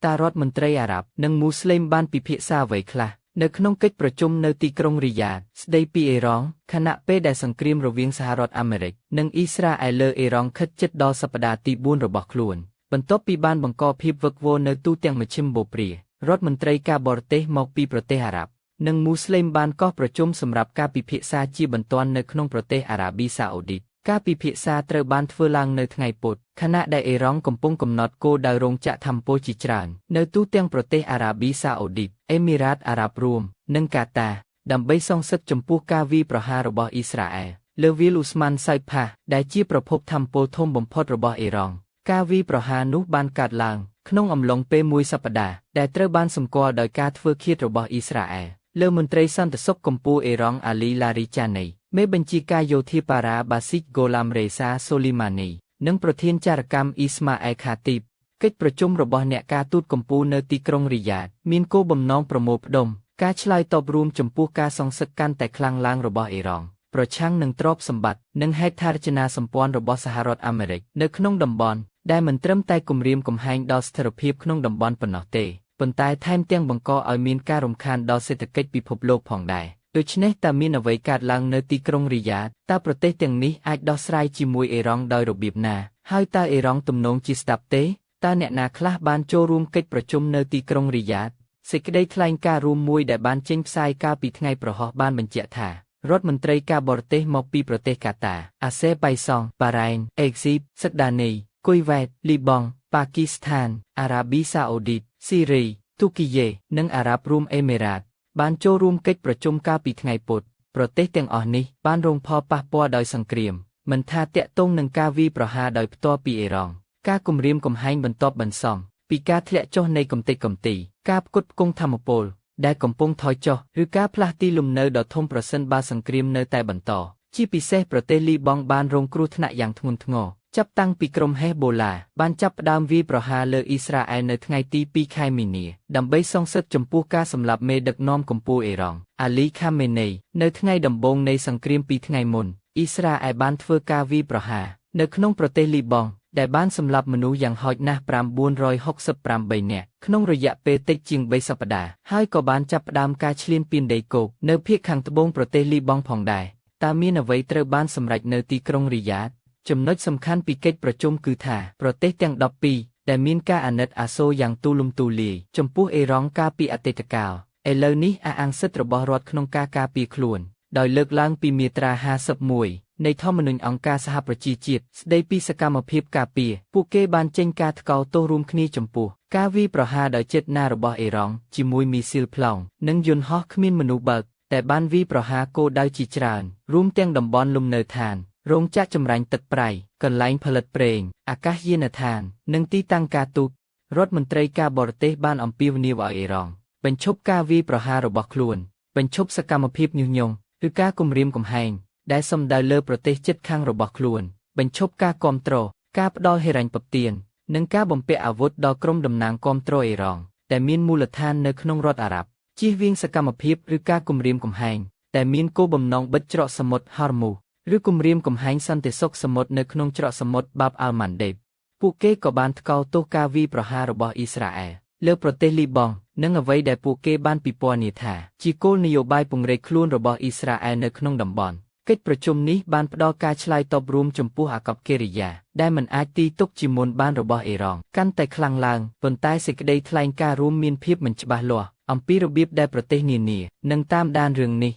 តារដ្ឋមន្ត្រីអារ៉ាប់និងមូស្លេមបានពិភាក្សាអ្វីខ្លះនៅក្នុងកិច្ចប្រជុំនៅទីក្រុងរីយ៉ាដស្ដីពីអ៊ីរ៉ង់ខណៈពេលដែលសង្គ្រាមរវាងសហរដ្ឋអាមេរិកនិងអ៊ីស្រាអែលលើអ៊ីរ៉ង់ខិតជិតដល់សប្តាហ៍ទី4របស់ខ្លួនបន្ទាប់ពីបានបង្កភាពវឹកវរនៅទូទាំងមជ្ឈិមបូព៌ារដ្ឋមន្ត្រីការបរទេសមកពីប្រទេសអារ៉ាប់និងមូស្លេមបានកោះប្រជុំសម្រាប់ការពិភាក្សាជាបន្ទាន់នៅក្នុងប្រទេសអារ៉ាប៊ីសាអូឌីតការពិភាក្សាត្រូវបានធ្វើឡើងនៅថ្ងៃពុធខណៈដែលអ៊ីរ៉ង់កំពុងកំណត់គោលដៅរោងចក្រថាមពលជាច្រើននៅទូទាំងប្រទេសអារ៉ាប៊ីសាអូឌីតអេមីរ៉ាតអារ៉ាប់រួមនិងកាតាដើម្បីសងសឹកចំពោះការវាយប្រហាររបស់អ៊ីស្រាអែលលើវាលឧស្ម៉ានសៃផាសដែលជាប្រភពថាមពលធំបំផុតរបស់អ៊ីរ៉ង់ការវាយប្រហារនោះបានកើតឡើងក្នុងអំឡុងពេលមួយសប្តាហ៍ដែលត្រូវបានសម្គាល់ដោយការធ្វើឃាតរបស់អ៊ីស្រាអែលលើមន្ត្រីសន្តិសុខកម្ពុជាអ៊ីរ៉ង់អាលីឡារីចានីមេបញ្ជាការយោធាប៉ារ៉ាបាស៊ីកហ្គូឡាមរេសាសូលីម៉ានីនិងប្រធានចារកម្មអ៊ីស្ម៉ាអែលខាទីបកិច្ចប្រជុំរបស់អ្នកការទូតកម្ពុជានៅទីក្រុងរីយ៉ាដមានគោលបំណងប្រមូលផ្ដុំការឆ្លើយតបរួមចំពោះការសងសឹកកាន់តែខ្លាំងឡើងរបស់អ៊ីរ៉ង់ប្រឆាំងនឹងទ្រព្យសម្បត្តិនិងហេដ្ឋារចនាសម្ព័ន្ធរបស់សហរដ្ឋអាមេរិកនៅក្នុងតំបន់ដែលមិនត្រឹមតែគំរាមកំហែងដល់ស្ថិរភាពក្នុងតំបន់ប៉ុណ្ណោះទេប៉ុន្តែថែមទាំងបង្កឲ្យមានការរំខានដល់សេដ្ឋកិច្ចពិភពលោកផងដែរដូច្នេះតើមានអ្វីកើតឡើងនៅទីក្រុងរីយ៉ាដតើប្រទេសទាំងនេះអាចដោះស្រាយជាមួយអ៊ីរ៉ង់ដោយរបៀបណាហើយតើអ៊ីរ៉ង់ទំនងជាស្ដាប់ទេតើអ្នកណាខ្លះបានចូលរួមកិច្ចប្រជុំនៅទីក្រុងរីយ៉ាដសេចក្តីថ្លែងការណ៍រួមមួយដែលបានចេញផ្សាយកាលពីថ្ងៃប្រហោះបានបញ្ជាក់ថារដ្ឋមន្ត្រីការបរទេសមកពីប្រទេសកាតា អាសេបៃសង់ បារ៉ែន អេហ្ស៊ីប សឹកដានី គុយវ៉ែត លីបង់ ប៉ាគីស្ថាន អារ៉ាប៊ីសាអូឌីត ស៊ីរី ទូគីយ៉េ និងអារ៉ាប់រួមអេមីរ៉ាតបានចូលរួមកិច្ចប្រជុំកាលពីថ្ងៃពុធប្រទេសទាំងអស់នេះបានរងផលប៉ះពាល់ដោយសង្គ្រាមមិនថាតាក់ទងនឹងការវាយប្រហារដោយផ្ទាល់ពីអ៊ីរ៉ង់ការគំរាមកំហែងបន្ទាប់បន្សំពីការធ្លាក់ចុះនៃកម្ទេចកម្ទីការផ្គត់ផ្គង់ថាមពលដែលកំពុងថយចុះឬការផ្លាស់ទីលំនៅដ៏ធំប្រសិនបើសង្គ្រាមនៅតែបន្តជាពិសេសប្រទេសលីបង់បានរងគ្រោះថ្នាក់យ៉ាងធ្ងន់ធ្ងរចាប់តាំងពីក្រុមហេសបូឡាបានចាប់ផ្ដើមវាយប្រហារលើអ៊ីស្រាអែលនៅថ្ងៃទី2ខែមីនាដើម្បីសងសឹកចំពោះការសម្លាប់មេដឹកនាំកម្ពុជាអ៊ីរ៉ង់អាលីខាមេនីនៅថ្ងៃដំបូងនៃសង្គ្រាម2ថ្ងៃមុនអ៊ីស្រាអែលបានធ្វើការវាយប្រហារនៅក្នុងប្រទេសលីបង់ដែលបានសម្លាប់មនុស្សយ៉ាងហោចណាស់968នាក់ក្នុងរយៈពេលតិចជាង3សប្តាហ៍ហើយក៏បានចាប់ផ្ដើមការឈ្លានពានដីគោកនៅភាគខាងត្បូងប្រទេសលីបង់ផងដែរតើមានអ្វីត្រូវបានសម្រេចនៅទីក្រុងរីយ៉ាដចំណុចសំខាន់ពីកិច្ចប្រជុំគឺថាប្រទេសទាំង12ដែលមានការអាណិតអាសូរយ៉ាងទូលំទូលាយចំពោះអ៊ីរ៉ង់កាលពីអតីតកាលឥឡូវនេះអះអាងសិទ្ធិរបស់រដ្ឋក្នុងការការពារខ្លួនដោយលើកឡើងពីមាត្រា51នៃធម្មនុញ្ញអង្គការសហប្រជាជាតិស្តីពីសកម្មភាពការពារពួកគេបានចេញការថ្កោលទោសរួមគ្នាចំពោះការវាយប្រហារដោយចេតនារបស់អ៊ីរ៉ង់ជាមួយមីស៊ីលប្លង់និងយន្តហោះគ្មានមនុស្សបើកតែបានវាយប្រហារគោលដៅជាច្រើនរួមទាំងតំបន់លំនៅឋានរោងចក្រចម្រាញ់ទឹកប្រៃកន្លែងផលិតប្រេងអាកាសយានដ្ឋាននិងទីតាំងការទូតរដ្ឋមន្ត្រីការបរទេសបានអំពាវនាវឲ្យអ៊ីរ៉ង់បញ្ឈប់ការវាយប្រហាររបស់ខ្លួនបញ្ឈប់សកម្មភាពញុះញង់ឬការគំរាមកំហែងដែលសំដៅលើប្រទេសជិតខាងរបស់ខ្លួនបញ្ឈប់ការគាំទ្រការផ្ដល់ហិរញ្ញប្បទាននិងការបំពាក់អាវុធដល់ក្រុមតំណាងគាំទ្រអ៊ីរ៉ង់ដែលមានមូលដ្ឋាននៅក្នុងរដ្ឋអារ៉ាប់ជៀសវាងសកម្មភាពឬការគំរាមកំហែងតែមានគោលបំណងបិទច្រកសមុទ្រហរមូសឬគំរាមកំហែងសន្តិសុខសមុទ្រនៅក្នុងច្រកសមុទ្របាបអាល់ម៉ាន់ដេបពួកគេក៏បានថ្កោលទោសការវាយប្រហាររបស់អ៊ីស្រាអែលលើប្រទេសលីបង់និងអ្វីដែលពួកគេបានពិពណ៌នាថាជាគោលនយោបាយពង្រេងខ្លួនរបស់អ៊ីស្រាអែលនៅក្នុងតំបន់កិច្ចប្រជុំនេះបានផ្ដល់ការឆ្លើយតបរួមចំពោះអាកប្បកិរិយាដែលមិនអាចទីទុកជាមុនបានរបស់អ៊ីរ៉ង់កាន់តែខ្លាំងឡើងប៉ុន្តែសេចក្តីថ្លែងការណ៍រួមមានភាពមិនច្បាស់លាស់អំពីរបៀបដែលប្រទេសនានានឹងតាមដានរឿងនេះ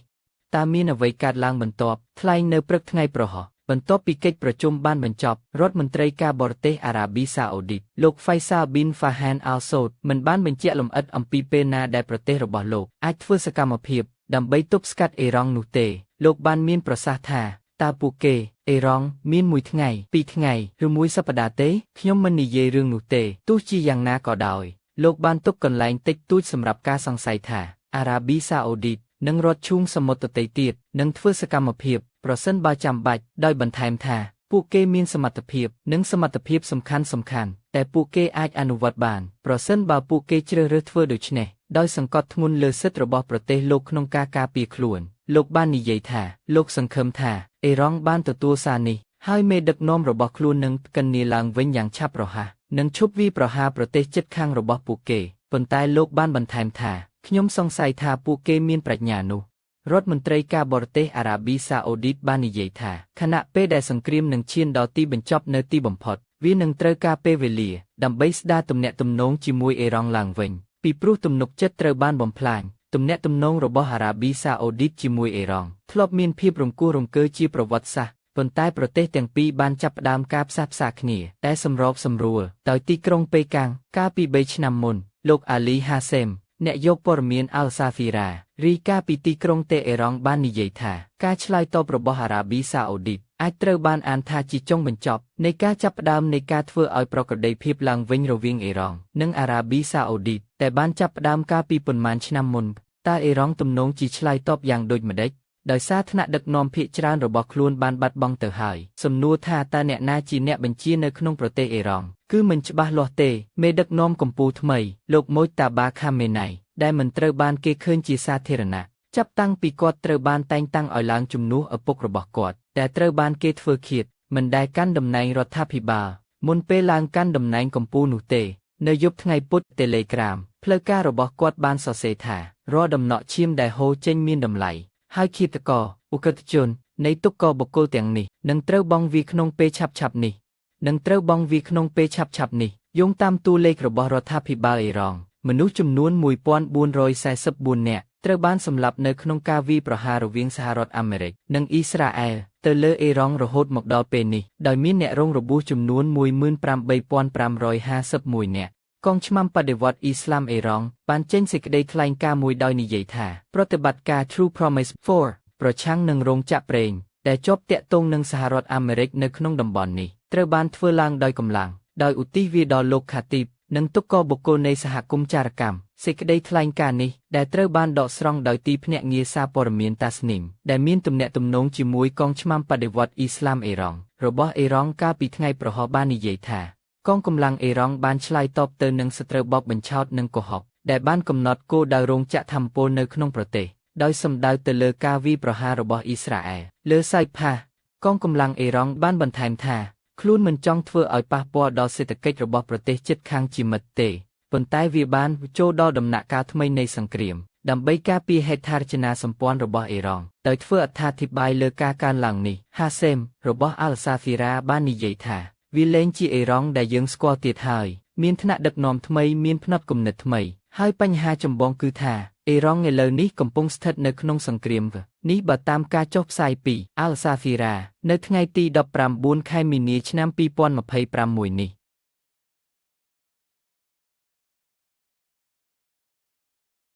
តើមានអ្វីកើតឡើងបន្ទាប់ថ្លែងនៅព្រឹកថ្ងៃប្រហោះបន្ទាប់ពីកិច្ចប្រជុំបានបញ្ចប់រដ្ឋមន្ត្រីការបរទេសអារ៉ាប៊ីសាអូឌីតលោក Faisal bin Farhan Al Saud មិនបានបញ្ជាក់លម្អិតអំពីពេលណាដែលប្រទេសរបស់លោកអាចធ្វើសកម្មភាពដើម្បីទប់ស្កាត់អ៊ីរ៉ង់នោះទេលោកបានមានប្រសាសន៍ថាតើពួកគេអ៊ីរ៉ង់មាន1ថ្ងៃ2ថ្ងៃឬ1សប្តាហ៍ទេខ្ញុំមិននិយាយរឿងនោះទេទោះជាយ៉ាងណាក៏ដោយលោកបានទុកកន្លែងតិចតួចសម្រាប់ការសង្ស័យថាអារ៉ាប៊ីសាអូឌីតនិងរដ្ឋឈូងសមុទ្រដទៃទៀតនឹងធ្វើសកម្មភាពប្រសិនបើចាំបាច់ដោយបន្ថែមថាពួកគេមានសមត្ថភាពនិងសមត្ថភាពសំខាន់តែពួកគេអាចអនុវត្តបានប្រសិនបើពួកគេជ្រើសរើសធ្វើដូច្នេះដោយសង្កត់ធ្ងន់លើសិទ្ធិរបស់ប្រទេសលោកក្នុងការការពារខ្លួនលោកបាននិយាយថាលោកសង្ឃឹមថាអ៊ីរ៉ង់បានទទួលសារនេះហើយមេដឹកនាំរបស់ខ្លួននឹងកិននាឡើងវិញយ៉ាងឆាប់រហ័ស និងឈប់វាយប្រហារប្រទេសជិតខាងរបស់ពួកគេប៉ុន្តែលោកបានបន្ថែមថាខ្ញុំសង្ស័យថាពួកគេមានប្រាជ្ញានោះរដ្ឋមន្ត្រីការបរទេសអារ៉ាប៊ីសាអូឌីតបាននិយាយថាខណៈពេលដែលសង្គ្រាមនឹងឈានដល់ទីបញ្ចប់នៅទីបំផុតវានឹងត្រូវការពេលវេលាដើម្បីស្ដារទំនាក់ទំនងជាមួយអ៊ីរ៉ង់ឡើងវិញពីព្រោះទំនុកចិត្តត្រូវបានបំផ្លាញទំនាក់ទំនងរបស់អារ៉ាប៊ីសាអូឌីតជាមួយអ៊ីរ៉ង់ធ្លាប់មានភាពរង្គោះរង្គើជាប្រវត្តិសាស្ត្រប៉ុន្តែប្រទេសទាំងពីរបានចាប់ផ្ដើមការផ្សះផ្សាគ្នាតែសម្របសម្រួលដោយទីក្រុងប៉េកាំងកាលពី3ឆ្នាំមុនលោកអាលីហាសេមអ្នកយកព័ត៌មានអាល់សាហ្វីរ៉ារីកាពីទីក្រុងតេអេរ៉ង់បាននិយាយថាការឆ្លើយតបរបស់អារ៉ាប៊ីសាអូឌីតអាចត្រូវបានអានថាជាចុងបញ្ចប់នៃការចាប់ផ្ដើមនៃការធ្វើឲ្យប្រក្រតីភាពឡើងវិញរវាងអ៊ីរ៉ង់និងអារ៉ាប៊ីសាអូឌីតតែបានចាប់ផ្ដើមកាលពីប៉ុន្មានឆ្នាំមុនតើអ៊ីរ៉ង់ទំនងជាឆ្លើយតបយ៉ាងដូចម្តេចដោយសារថ្នាក់ដឹកនាំភាគច្រើនរបស់ខ្លួនបានបាត់បង់ទៅហើយសំណួរថាតើអ្នកណាជាអ្នកបញ្ជានៅក្នុងប្រទេសអ៊ីរ៉ង់គឺមិនច្បាស់លាស់ទេមេដឹកនាំកម្ពុជាថ្មីលោកម៉ូចតាបាខាមេណៃដែលមិនត្រូវបានគេឃើញជាសាធារណៈចាប់តាំងពីគាត់ត្រូវបានតែងតាំងឲ្យឡើងជំនួសឪពុករបស់គាត់តែត្រូវបានគេធ្វើឃាតមិនដែលកាន់តំណែងរដ្ឋាភិបាលមុនពេលឡើងកាន់តំណែងកម្ពុជានោះទេនៅយប់ថ្ងៃពុធ Telegram ផ្លូវការរបស់គាត់បានសរសេរថារាល់ដំណក់ឈាមដែលហូរចេញមានតម្លៃហើយឃាតករឧក្រិដ្ឋជននៃទុក្ខបុគ្គលទាំងនេះនឹងត្រូវបង់វាក្នុងពេលឆាប់ៗនេះយោងតាមតួលេខរបស់រដ្ឋាភិបាលអ៊ីរ៉ង់មនុស្សចំនួន1444នាក់ត្រូវបានសម្លាប់នៅក្នុងការវាយប្រហាររវាងសហរដ្ឋអាមេរិកនិងអ៊ីស្រាអែលទៅលើអ៊ីរ៉ង់រហូតមកដល់ពេលនេះដោយមានអ្នករងរបួសចំនួន18551នាក់កងឆ្មាំបដិវត្តន៍អ៊ីស្លាមអ៊ីរ៉ង់បានចេញសេចក្តីថ្លែងការណ៍មួយដោយនិយាយថាប្រតិបត្តិការ True Promise 4ប្រឆាំងនឹងរោងចក្រប្រេងដែលជាប់ទាក់ទងនឹងសហរដ្ឋអាមេរិកនៅក្នុងតំបន់នេះត្រូវបានធ្វើឡើងដោយកម្លាំងដោយឧទ្ទិសវាដល់លោកខាទីបនិងទុក្ខបុគ្គលនៃសហគមន៍ចារកម្មសេចក្តីថ្លែងការណ៍នេះដែលត្រូវបានដកស្រង់ដោយទីភ្នាក់ងារសារព័ត៌មានតាស្នីមដែលមានទំនាក់ទំនងជាមួយកងឆ្មាំបដិវត្តន៍អ៊ីស្លាមអ៊ីរ៉ង់របស់អ៊ីរ៉ង់កាលពីថ្ងៃប្រហោះបាននិយាយថាកងកម្លាំងអ៊ីរ៉ង់បានឆ្លើយតបទៅនឹងសត្រូវបបបញ្ឆោតនិងកុហកដែលបានកំណត់គោលដៅរោងចក្រថាមពលនៅក្នុងប្រទេសដោយសំដៅទៅលើការវាយប្រហាររបស់អ៊ីស្រាអែលលើសាយផាសកងកម្លាំងអ៊ីរ៉ង់បានបន្ថែមថាខ្លួនមិនចង់ធ្វើឲ្យប៉ះពាល់ដល់សេដ្ឋកិច្ចរបស់ប្រទេសជិតខាងជាមិត្តទេប៉ុន្តែវាបានចូលដល់ដំណាក់កាលថ្មីនៃសង្គ្រាមដើម្បីការពារហេដ្ឋារចនាសម្ព័ន្ធរបស់អ៊ីរ៉ង់ដោយធ្វើអត្ថាធិប្បាយលើការកើនឡើងនេះហាសេមរបស់អាល់សាហ្វីរ៉ាបាននិយាយថាវាលែងជាអ៊ីរ៉ង់ដែលយើងស្គាល់ទៀតហើយមានថ្នាក់ដឹកនាំថ្មីមានផ្នត់គំនិតថ្មីហើយបញ្ហាចម្បងគឺថាអ៊ីរ៉ង់ឥឡូវនេះកំពុងស្ថិតនៅក្នុងសង្គ្រាមនេះបើតាមការចុះផ្សាយពីអាល់សាហ្វីរ៉ានៅថ្ងៃទី19ខែមីនាឆ្នាំ2026នេះ